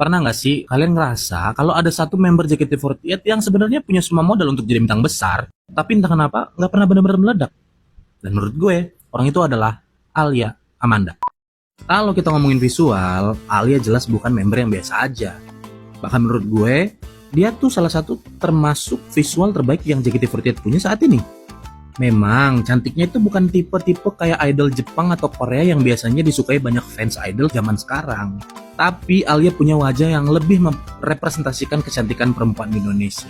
Pernah nggak sih kalian ngerasa kalau ada satu member JKT48 yang sebenarnya punya semua modal untuk jadi bintang besar, tapi entah kenapa nggak pernah benar-benar meledak? Dan menurut gue, orang itu adalah Alia Amanda. Kalau kita ngomongin visual, Alia jelas bukan member yang biasa aja. Bahkan menurut gue, dia tuh salah satu termasuk visual terbaik yang JKT48 punya saat ini. Memang, cantiknya itu bukan tipe-tipe kayak idol Jepang atau Korea yang biasanya disukai banyak fans idol zaman sekarang. Tapi Alia punya wajah yang lebih merepresentasikan kecantikan perempuan di Indonesia.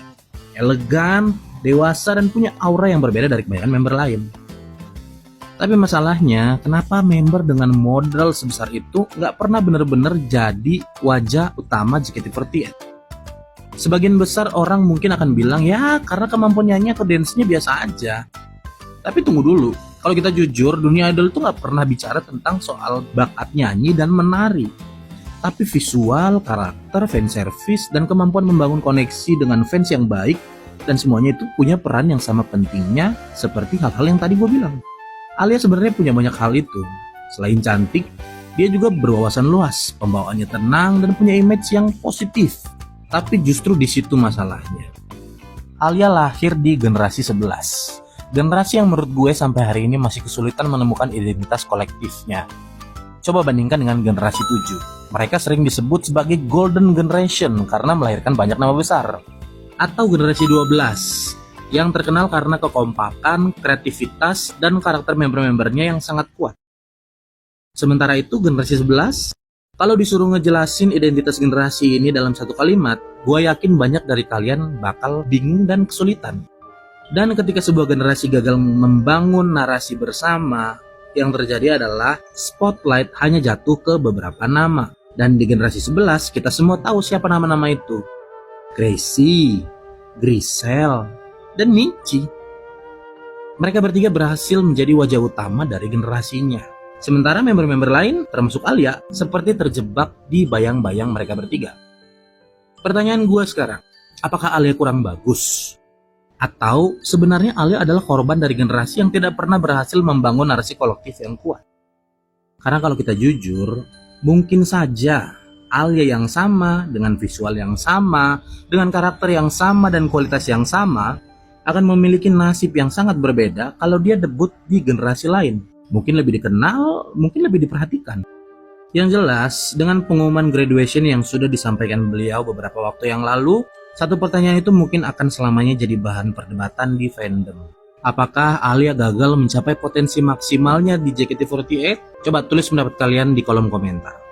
Elegan, dewasa, dan punya aura yang berbeda dari kebanyakan member lain. Tapi masalahnya, kenapa member dengan modal sebesar itu nggak pernah benar-benar jadi wajah utama JKT48? Sebagian besar orang mungkin akan bilang, ya karena kemampuan nyanyi atau dance-nya biasa aja. Tapi tunggu dulu, kalau kita jujur, dunia idol tuh nggak pernah bicara tentang soal bakat nyanyi dan menari. Tapi visual, karakter, fanservice, dan kemampuan membangun koneksi dengan fans yang baik, dan semuanya itu punya peran yang sama pentingnya seperti hal-hal yang tadi gue bilang. Alia sebenarnya punya banyak hal itu. Selain cantik, dia juga berwawasan luas, pembawaannya tenang, dan punya image yang positif. Tapi justru di situ masalahnya. Alia lahir di generasi 11. Generasi yang menurut gue sampai hari ini masih kesulitan menemukan identitas kolektifnya. Coba bandingkan dengan generasi 7. Mereka sering disebut sebagai Golden Generation karena melahirkan banyak nama besar. Atau generasi 12, yang terkenal karena kekompakan, kreativitas, dan karakter member-membernya yang sangat kuat. Sementara itu generasi 11, kalau disuruh ngejelasin identitas generasi ini dalam satu kalimat, gue yakin banyak dari kalian bakal bingung dan kesulitan. Dan ketika sebuah generasi gagal membangun narasi bersama, yang terjadi adalah spotlight hanya jatuh ke beberapa nama. Dan di generasi 11, kita semua tahu siapa nama-nama itu. Gracie, Grisel, dan Minci. Mereka bertiga berhasil menjadi wajah utama dari generasinya. Sementara member-member lain, termasuk Alia, seperti terjebak di bayang-bayang mereka bertiga. Pertanyaan gue sekarang, apakah Alia kurang bagus? Atau sebenarnya Alia adalah korban dari generasi yang tidak pernah berhasil membangun narasi kolektif yang kuat? Karena kalau kita jujur, mungkin saja Alia yang sama, dengan visual yang sama, dengan karakter yang sama dan kualitas yang sama, akan memiliki nasib yang sangat berbeda kalau dia debut di generasi lain. Mungkin lebih dikenal, mungkin lebih diperhatikan. Yang jelas, dengan pengumuman graduation yang sudah disampaikan beliau beberapa waktu yang lalu, satu pertanyaan itu mungkin akan selamanya jadi bahan perdebatan di fandom. Apakah Alia gagal mencapai potensi maksimalnya di JKT48? Coba tulis pendapat kalian di kolom komentar.